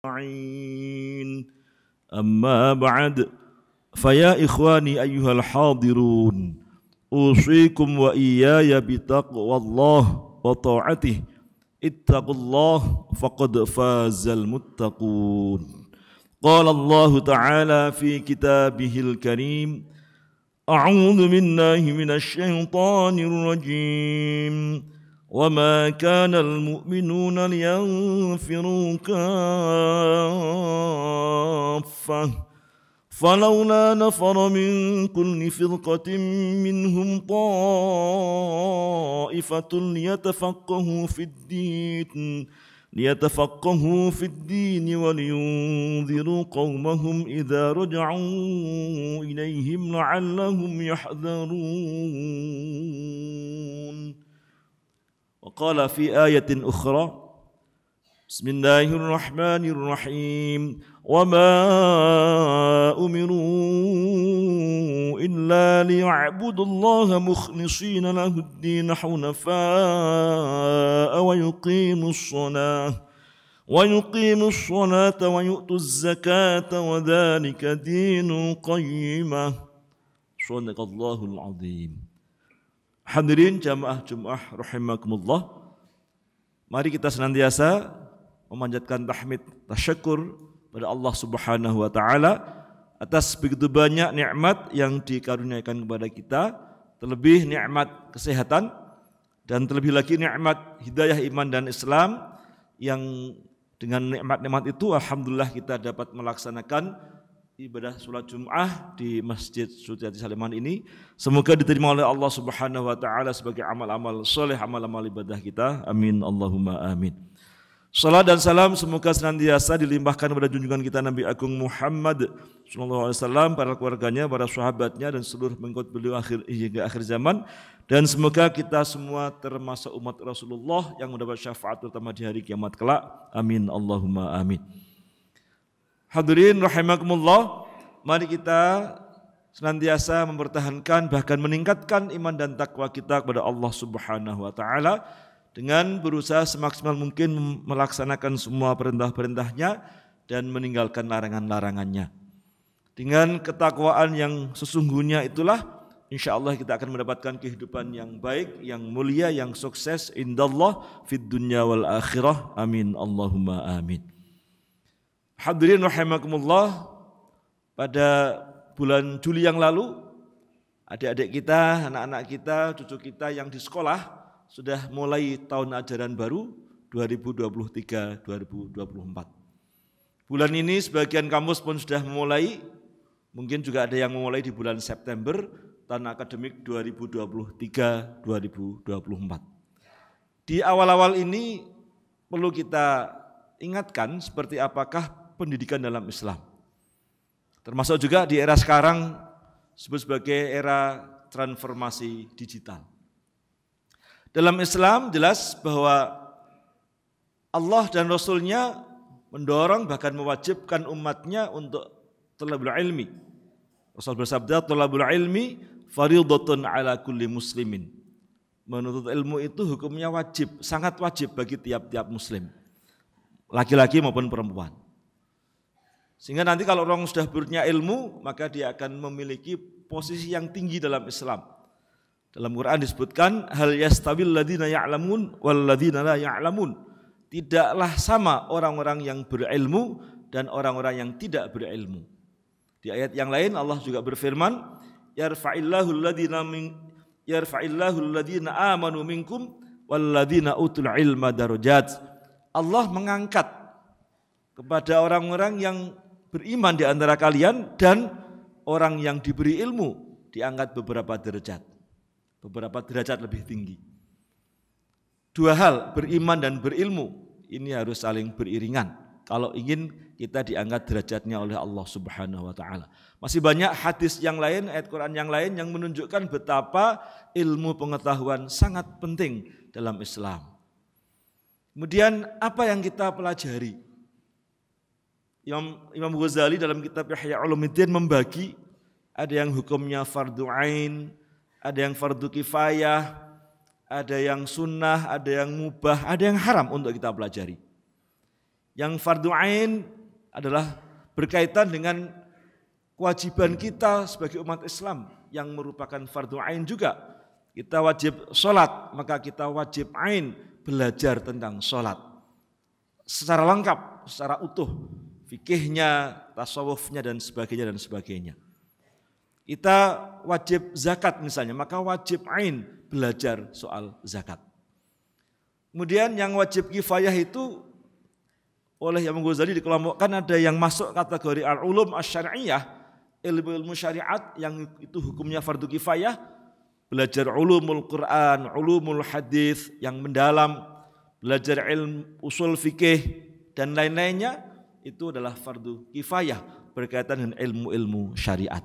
أجمعين أما بعد فيا إخواني أيها الحاضرون أوصيكم وإياي بتقوى الله وطاعته اتقوا الله فقد فاز المتقون. قال الله تعالى في كتابه الكريم أعوذ بالله من الشيطان الرجيم وما كان المؤمنون لينفروا كافة فلولا نفر من كل فرقة منهم طائفة ليتفقهوا في الدين ولينذروا قومهم إذا رجعوا إليهم لعلهم يحذرون. وقال في آية أخرى بسم الله الرحمن الرحيم وما أمروا إلا ليعبدوا الله مخلصين له الدين حنفاء ويقيموا الصلاة ويؤتوا الزكاة وذلك دين القيمة. صدق الله العظيم. Hadirin jamaah Jumat rahimakumullah, mari kita senantiasa memanjatkan tahmid tasyukur pada Allah Subhanahu wa taala atas begitu banyak nikmat yang dikaruniakan kepada kita, terlebih nikmat kesehatan dan terlebih lagi nikmat hidayah iman dan Islam, yang dengan nikmat-nikmat itu alhamdulillah kita dapat melaksanakan ibadah sholat Jum'ah di Masjid Suci Hati Saliman ini. Semoga diterima oleh Allah Subhanahu wa taala sebagai amal-amal soleh, amal-amal ibadah kita. Amin Allahumma amin. Salat dan salam semoga senantiasa dilimpahkan kepada junjungan kita Nabi Agung Muhammad sallallahu alaihi wasallam, para keluarganya, para sahabatnya dan seluruh pengikut beliau hingga akhir zaman, dan semoga kita semua termasuk umat Rasulullah yang mendapat syafaat terutama di hari kiamat kelak. Amin Allahumma amin. Hadirin rahimakumullah, mari kita senantiasa mempertahankan bahkan meningkatkan iman dan takwa kita kepada Allah Subhanahu wa taala dengan berusaha semaksimal mungkin melaksanakan semua perintah-perintahnya dan meninggalkan larangan-larangannya. Dengan ketakwaan yang sesungguhnya itulah insyaallah kita akan mendapatkan kehidupan yang baik, yang mulia, yang sukses indallah fid dunya wal akhirah. Amin Allahumma amin. Hadirin rahimakumullah, pada bulan Juli yang lalu adik-adik kita, anak-anak kita, cucu kita yang di sekolah sudah mulai tahun ajaran baru 2023-2024. Bulan ini sebagian kampus pun sudah memulai, mungkin juga ada yang memulai di bulan September tahun akademik 2023-2024. Di awal-awal ini perlu kita ingatkan seperti apakah pendidikan dalam Islam, termasuk juga di era sekarang disebut sebagai era transformasi digital. Dalam Islam jelas bahwa Allah dan Rasulnya mendorong bahkan mewajibkan umatnya untuk thalabul ilmi. Rasul bersabda, thalabul ilmi fardhatun ala kulli muslimin. Menuntut ilmu itu hukumnya wajib, sangat wajib bagi tiap-tiap muslim, laki-laki maupun perempuan. Sehingga nanti kalau orang sudah punya ilmu, maka dia akan memiliki posisi yang tinggi dalam Islam. Dalam Quran disebutkan hal yastawil ladzina ya'lamun wal ladzina la ya'lamun. Tidaklah sama orang-orang yang berilmu dan orang-orang yang tidak berilmu. Di ayat yang lain Allah juga berfirman, yarfa'illahu alladzina amanu minkum wal ladzina utul ilma darajat. Allah mengangkat kepada orang-orang yang beriman di antara kalian dan orang yang diberi ilmu diangkat beberapa derajat lebih tinggi. Dua hal, beriman dan berilmu, ini harus saling beriringan kalau ingin kita diangkat derajatnya oleh Allah Subhanahu wa taala. Masih banyak hadis yang lain, ayat Quran yang lain yang menunjukkan betapa ilmu pengetahuan sangat penting dalam Islam. Kemudian apa yang kita pelajari? Imam Ghazali dalam kitab Ihya Ulumuddin membagi, ada yang hukumnya fardu ain, ada yang fardu kifayah, ada yang sunnah, ada yang mubah, ada yang haram untuk kita pelajari. Yang fardu ain adalah berkaitan dengan kewajiban kita sebagai umat Islam yang merupakan fardu ain juga. Kita wajib sholat, maka kita wajib ain belajar tentang sholat secara lengkap, secara utuh, fikihnya, tasawufnya dan sebagainya dan sebagainya. Kita wajib zakat misalnya, maka wajib ain belajar soal zakat. Kemudian yang wajib kifayah itu oleh Imam Ghazali dikelompokkan ada yang masuk kategori al-ulum asy-syar'iyyah, ilmu syariat yang itu hukumnya fardu kifayah, belajar ulumul Quran, ulumul hadis yang mendalam, belajar ilmu usul fikih dan lain-lainnya itu adalah fardu kifayah berkaitan dengan ilmu-ilmu syariat.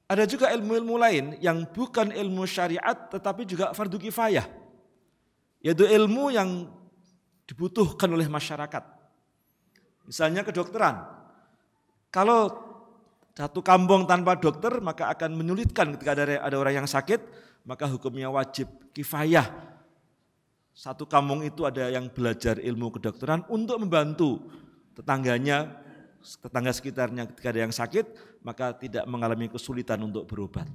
Ada juga ilmu-ilmu lain yang bukan ilmu syariat tetapi juga fardu kifayah, yaitu ilmu yang dibutuhkan oleh masyarakat. Misalnya kedokteran. Kalau satu kampung tanpa dokter maka akan menyulitkan ketika ada orang yang sakit, maka hukumnya wajib kifayah. Satu kampung itu ada yang belajar ilmu kedokteran untuk membantu tetangganya, tetangga sekitarnya ketika ada yang sakit, maka tidak mengalami kesulitan untuk berobat.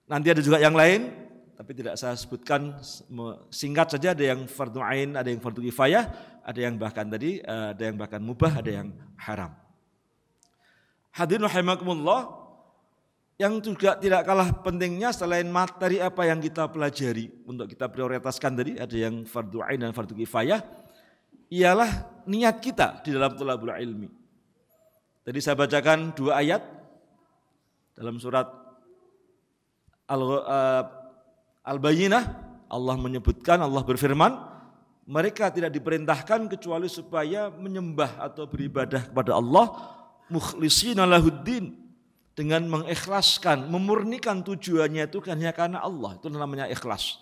Nanti ada juga yang lain, tapi tidak saya sebutkan, singkat saja, ada yang fardu ain, ada yang fardu kifayah, ada yang bahkan tadi, ada yang bahkan mubah, ada yang haram. Hadirin rahimakumullah, yang juga tidak kalah pentingnya selain materi apa yang kita pelajari untuk kita prioritaskan tadi, ada yang fardu ain dan fardu kifayah, ialah niat kita di dalam thalabul ilmi. Tadi saya bacakan 2 ayat dalam surat Al-Bayyinah. Allah menyebutkan, Allah berfirman, mereka tidak diperintahkan kecuali supaya menyembah atau beribadah kepada Allah mukhlishina lahuddin, dengan mengikhlaskan, memurnikan tujuannya itu hanya karena Allah. Itu namanya ikhlas.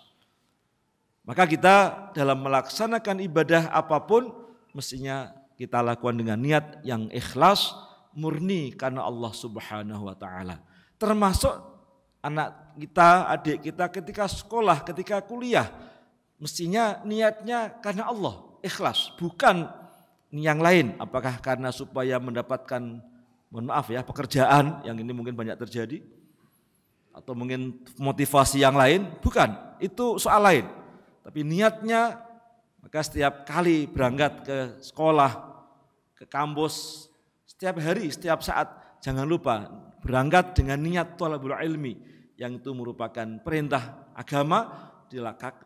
Maka kita dalam melaksanakan ibadah apapun mestinya kita lakukan dengan niat yang ikhlas, murni karena Allah Subhanahu wa taala. Termasuk anak kita, adik kita ketika sekolah, ketika kuliah, mestinya niatnya karena Allah, ikhlas, bukan yang lain. Apakah karena supaya mendapatkan, mohon maaf ya, pekerjaan, yang ini mungkin banyak terjadi, atau mungkin motivasi yang lain, bukan, itu soal lain. Tapi niatnya, maka setiap kali berangkat ke sekolah, ke kampus, setiap hari, setiap saat, jangan lupa berangkat dengan niat thalabul ilmi, yang itu merupakan perintah agama,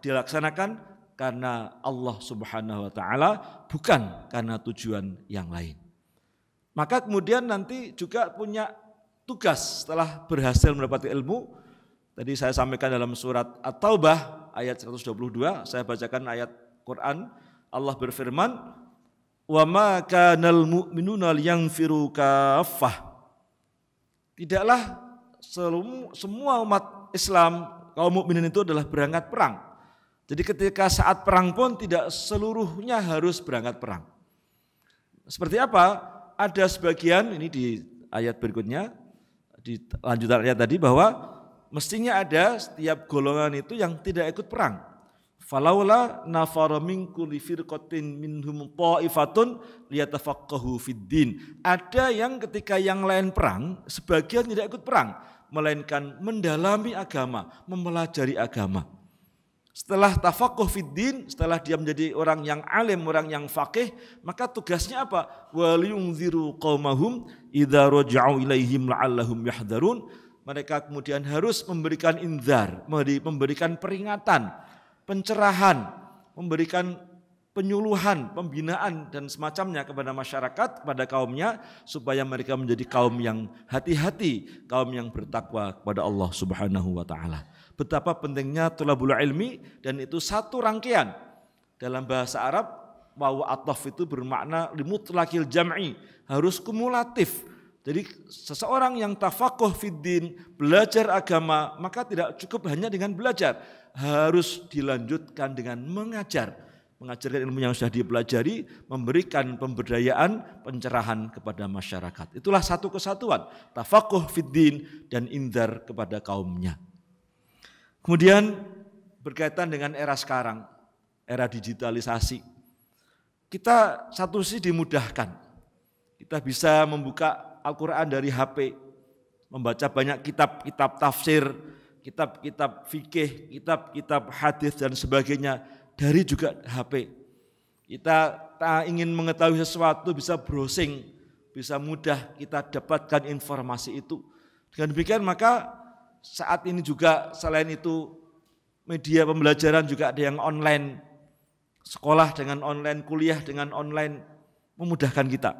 dilaksanakan karena Allah Subhanahu wa taala, bukan karena tujuan yang lain. Maka kemudian nanti juga punya tugas setelah berhasil mendapati ilmu. Tadi saya sampaikan dalam surat At-Taubah ayat 122, saya bacakan ayat Quran. Allah berfirman, "Wa ma kanal mu'minuna liyanfiru kaffah." Tidaklah semua umat Islam, kaum mukminin itu adalah berangkat perang. Jadi ketika saat perang pun tidak seluruhnya harus berangkat perang. Seperti apa? Ada sebagian, ini di ayat berikutnya, di lanjutan ayat tadi, bahwa mestinya ada setiap golongan itu yang tidak ikut perang. Falaula nafara min kulli firqatin minhum ta'ifatun liyatafaqahu fiddin. Ada yang ketika yang lain perang, sebagian tidak ikut perang, melainkan mendalami agama, mempelajari agama. Setelah tafaqquh fiddin, setelah dia menjadi orang yang alim, orang yang faqih, maka tugasnya apa? Waliyunziru qaumahum idza raja'u ilaihim la'allahum yahdharun. Mereka kemudian harus memberikan inzar, memberikan peringatan, pencerahan, memberikan penyuluhan, pembinaan dan semacamnya kepada masyarakat, kepada kaumnya, supaya mereka menjadi kaum yang hati-hati, kaum yang bertakwa kepada Allah Subhanahu wa taala. Betapa pentingnya thalabul ilmi, dan itu satu rangkaian. Dalam bahasa Arab, wawu ataf itu bermakna limutlaqil jam'i, harus kumulatif. Jadi seseorang yang tafaqquh fiddin, belajar agama, maka tidak cukup hanya dengan belajar, harus dilanjutkan dengan mengajar. Mengajarkan ilmu yang sudah dipelajari, memberikan pemberdayaan, pencerahan kepada masyarakat. Itulah satu kesatuan, tafaqquh fiddin dan indzar kepada kaumnya. Kemudian berkaitan dengan era sekarang, era digitalisasi. Kita satu sisi dimudahkan. kita bisa membuka Al-Quran dari HP, membaca banyak kitab-kitab tafsir, kitab-kitab fikih, kitab-kitab hadis dan sebagainya dari juga HP. Kita ingin mengetahui sesuatu bisa browsing, bisa mudah kita dapatkan informasi itu. Dengan demikian maka saat ini juga selain itu media pembelajaran juga ada yang online, sekolah dengan online, kuliah dengan online, memudahkan kita.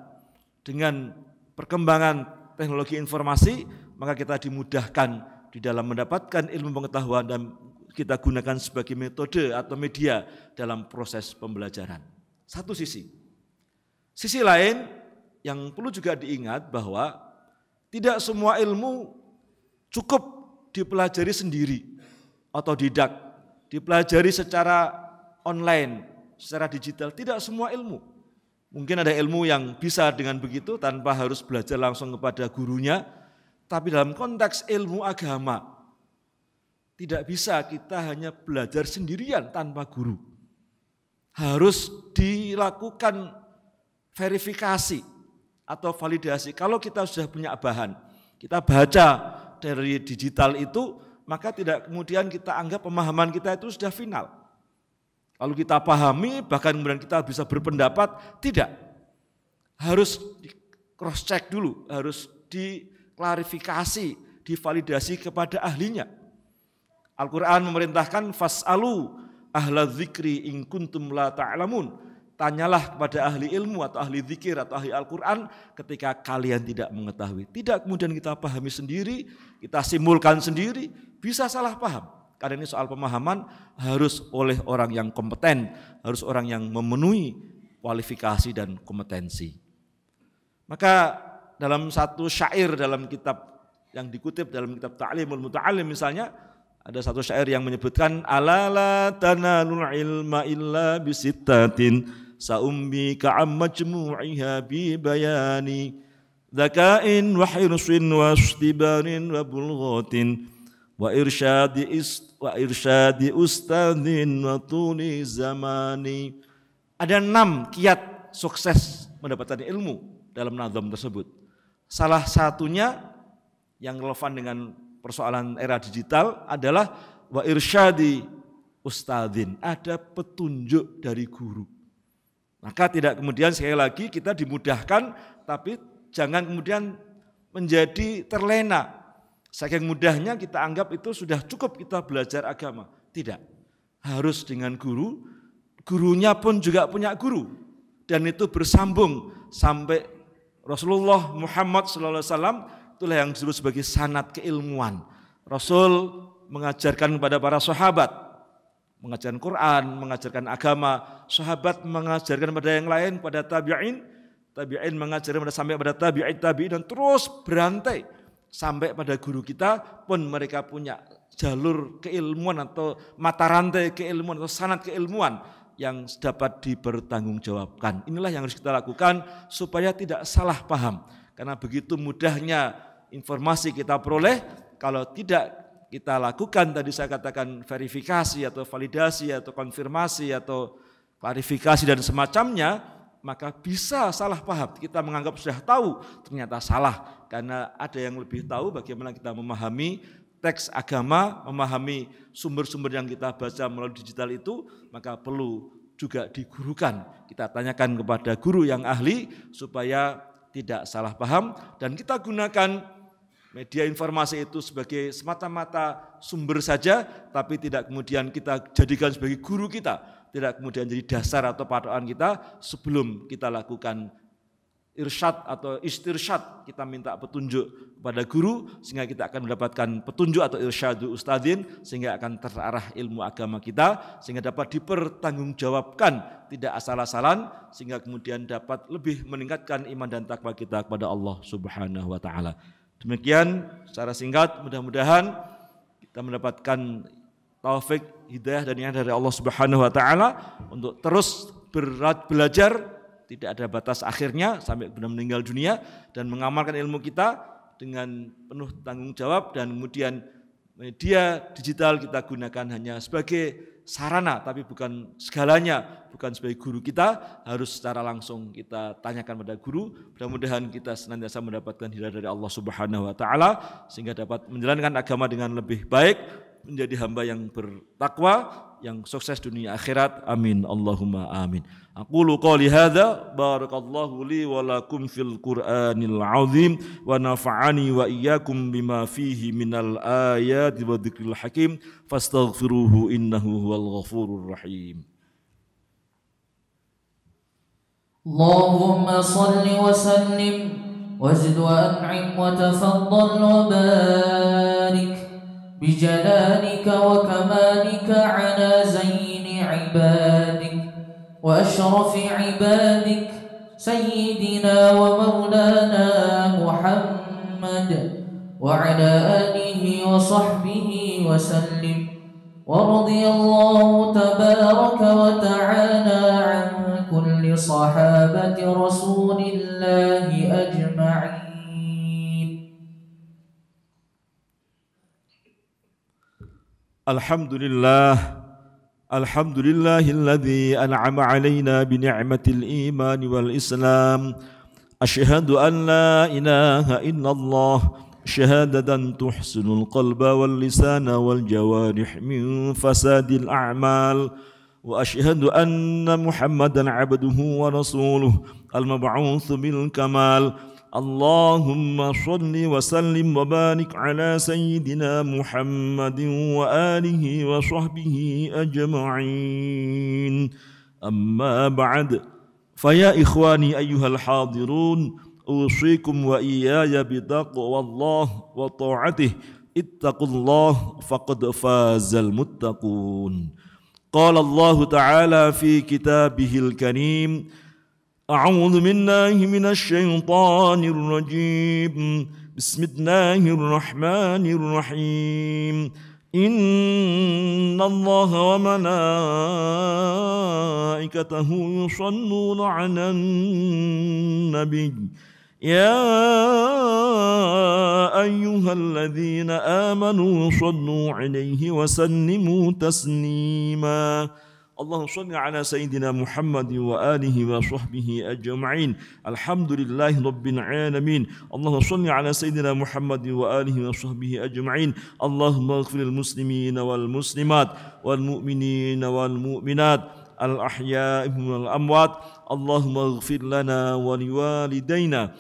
Dengan perkembangan teknologi informasi, maka kita dimudahkan di dalam mendapatkan ilmu pengetahuan dan kita gunakan sebagai metode atau media dalam proses pembelajaran. Satu sisi. Sisi lain yang perlu juga diingat bahwa tidak semua ilmu cukup dipelajari sendiri, otodidak, dipelajari secara online, secara digital. Tidak semua ilmu. Mungkin ada ilmu yang bisa dengan begitu tanpa harus belajar langsung kepada gurunya, tapi dalam konteks ilmu agama tidak bisa kita hanya belajar sendirian tanpa guru. Harus dilakukan verifikasi atau validasi. Kalau kita sudah punya bahan, kita baca dari digital itu, maka tidak kemudian kita anggap pemahaman kita itu sudah final. Kalau kita pahami, bahkan kemudian kita bisa berpendapat, tidak. Harus di cross check dulu, harus diklarifikasi, divalidasi kepada ahlinya. Al-Quran memerintahkan fas'alu ahla dzikri in kuntum la ta'lamun. Tanyalah kepada ahli ilmu atau ahli zikir atau ahli Al-Quran ketika kalian tidak mengetahui. Tidak kemudian kita pahami sendiri, kita simpulkan sendiri, bisa salah paham. Karena ini soal pemahaman harus oleh orang yang kompeten, harus orang yang memenuhi kualifikasi dan kompetensi. Maka dalam satu syair dalam kitab yang dikutip dalam kitab Ta'limul Muta'allim misalnya, ada satu syair yang menyebutkan ala la tanalul ilma illa bisittatin sa'umbi ka'am majmu'iha bi bayani dzaka'in wa hirsin wa istibarin wa bulghatin wa irsyadi ustadzin wa tuli zamani. Ada 6 kiat sukses mendapatkan ilmu dalam nazam tersebut. Salah satunya yang relevan dengan persoalan era digital adalah wa irsyadi ustadzin, ada petunjuk dari guru. Maka tidak kemudian sekali lagi kita dimudahkan, tapi jangan kemudian menjadi terlena. Saking mudahnya kita anggap itu sudah cukup kita belajar agama. Tidak, harus dengan guru, gurunya pun juga punya guru. Dan itu bersambung sampai Rasulullah Muhammad SAW, itulah yang disebut sebagai sanad keilmuan. Rasul mengajarkan kepada para sahabat, mengajarkan Quran, mengajarkan agama, sahabat mengajarkan kepada yang lain, pada tabi'in, tabi'in mengajarkan sampai pada tabi'in, dan terus berantai. Sampai pada guru kita pun mereka punya jalur keilmuan atau mata rantai keilmuan atau sanad keilmuan yang dapat dipertanggungjawabkan. Inilah yang harus kita lakukan supaya tidak salah paham. Karena begitu mudahnya informasi kita peroleh, kalau tidak kita lakukan tadi saya katakan verifikasi atau validasi atau konfirmasi atau klarifikasi dan semacamnya, maka bisa salah paham. Kita menganggap sudah tahu, ternyata salah. Karena ada yang lebih tahu bagaimana kita memahami teks agama, memahami sumber-sumber yang kita baca melalui digital itu, maka perlu juga digurukan. Kita tanyakan kepada guru yang ahli supaya tidak salah paham, dan kita gunakan media informasi itu sebagai semata-mata sumber saja, tapi tidak kemudian kita jadikan sebagai guru kita, tidak kemudian jadi dasar atau patokan kita sebelum kita lakukan irsyad atau istirsyad, kita minta petunjuk kepada guru sehingga kita akan mendapatkan petunjuk atau irsyadu ustadzin sehingga akan terarah ilmu agama kita sehingga dapat dipertanggungjawabkan, tidak asal-asalan, sehingga kemudian dapat lebih meningkatkan iman dan takwa kita kepada Allah Subhanahu wa taala. Demikian secara singkat, mudah-mudahan kita mendapatkan taufik, hidayah dan inayah dari Allah Subhanahu wa taala untuk terus belajar, tidak ada batas akhirnya sampai benar meninggal dunia, dan mengamalkan ilmu kita dengan penuh tanggung jawab, dan kemudian media digital kita gunakan hanya sebagai sarana tapi bukan segalanya, bukan sebagai guru kita, harus secara langsung kita tanyakan pada guru. Mudah-mudahan kita senantiasa mendapatkan hidayah dari Allah Subhanahu wa taala sehingga dapat menjalankan agama dengan lebih baik, menjadi hamba yang bertakwa, yang sukses dunia akhirat. Amin Allahumma amin. Aqulu qouli hadza barakallahu li wa lakum fil Qur'anil azim wa nafa'ani wa iyyakum bima fihi minal ayati wa dzikril hakim fastaghfiruhu innahu huwal ghafurur rahim. Allahumma salli wa sallim wazid wa an'im wa tafaddal wa barik بجلالك وكمالك على زين عبادك وأشرف عبادك سيدنا ومولانا محمد وعلى آله وصحبه وسلم ورضي الله تبارك وتعالى عن كل صحابة رسول الله أجمعين. Alhamdulillah, alhamdulillahilladzi an'ama alaina bi ni'matil iman wal islam. Asyhadu an la ilaha illallah syahadatan tuhsinul qalba wal lisana wal jawarih min fasadil a'mal. Wa asyhadu anna Muhammadan abduhu wa rasuluhu al-mab'utsu bil kamal. Allahumma salli wa sallim wa barik ala sayyidina Muhammadin wa alihi wa sahbihi ajma'in. Amma ba'd. Faya ikhwani ayyuhal hadirun, usikum wa iyaya bitaqwallah wa ta'atih. Ittaqullah faqad fazal muttaqun. Qala Allah ta'ala fi kitabihil karim. أعوذ بالله من الشيطان الرجيم بسم الله الرحمن الرحيم إن الله وملائكته يصلون على النبي يا أيها الذين آمنوا صلوا عليه وسلموا تسليما. اللهم صل على سيدنا محمد وآله وصحبه أجمعين. الحمد لله رب العالمين. اللهم صل على سيدنا محمد وآله وصحبه أجمعين. اللهم اغفر للمسلمين والمسلمات والمؤمنين والمؤمنات الأحياء والأموات. اللهم اغفر لنا ولوالدينا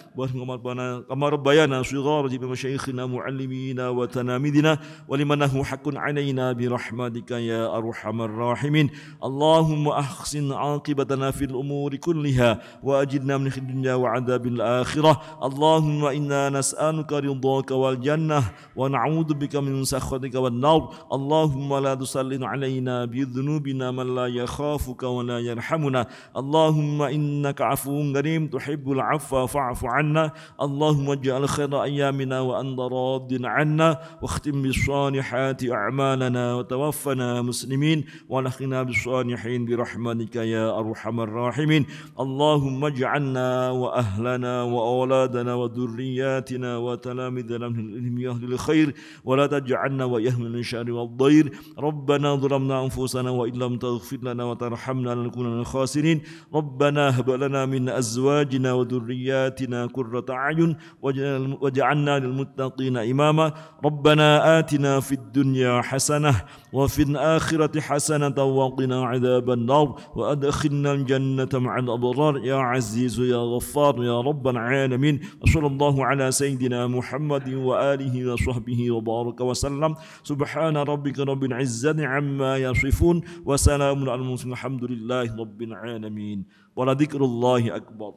كما ربيانا صغارا بمشايخنا معلمينا وتلاميذنا ولمن له حق علينا برحمتك يا أرحم الراحمين. اللهم أحسن عاقبتنا في الأمور كلها وأجرنا من خزي الدنيا وعذاب الآخرة. اللهم إنا نسألك رضاك والجنة ونعوذ بك من سخطك والنار. اللهم لا تسلط علينا بذنوبنا من لا يخافك ولا يرحمنا. اللهم إنك عفو كريم تحب العفو فاعف عنا. اللهم اجعل خير أيامنا وأنت راض عنا واختم بالصالحات أعمالنا وتوفنا مسلمين ونخنا بالصالحين برحمتك يا أرحم الراحمين. اللهم اجعلنا وأهلنا وأولادنا وذرياتنا وتلاميذنا من أهل الخير ولا تجعلنا وإياهم من الشر والضير. ربنا ظلمنا أنفسنا وإن لم تغفر لنا وترحمنا لنكون من الخاسرين. ربنا هب لنا من أزواجنا وذرياتنا قرة أعين واجعلنا للمتقين إماما. ربنا آتنا في الدنيا حسنة وفي الآخرة حسنة وقنا عذاب النار وأدخلنا الجنة مع الأبرار يا عزيز يا غفار يا رب العالمين. وصلى الله على سيدنا محمد وآله وصحبه وبارك وسلم. سبحان ربك رب العزة عما يصفون وسلام على المرسلين الحمد لله رب العالمين. ولذكر الله أكبر.